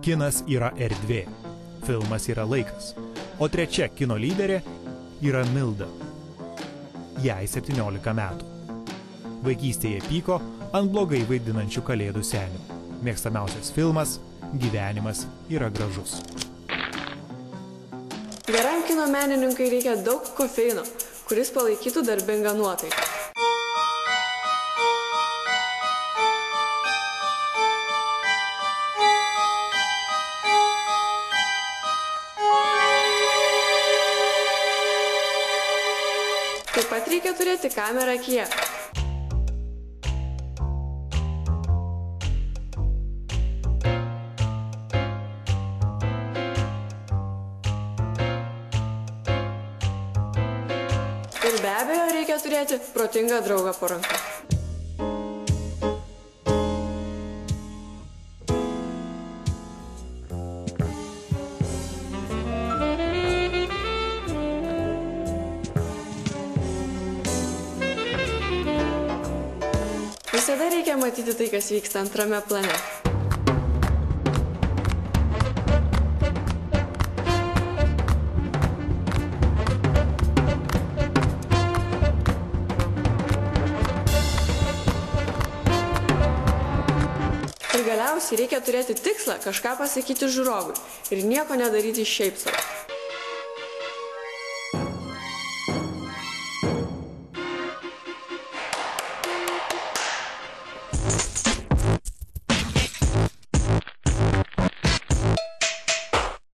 Kinas yra erdvė, filmas yra laikas, o trečia kino lyderė yra Milda. Jai 17 metų. Vaikystėje pyko ant blogai vaidinančių kalėdų senių. Mėgstamiausias filmas – Gyvenimas yra gražus. Geram kino menininkui reikia daug kofeino, kuris palaikytų darbingą nuotaiką. Taip pat reikia turėti kamerą akyje. Ir be abejo reikia turėti protingą draugą po ranka. Visada reikia matyti tai, kas vyksta antrame plane. Ir galiausiai reikia turėti tikslą kažką pasakyti žiūrovui ir nieko nedaryti šiaip sau.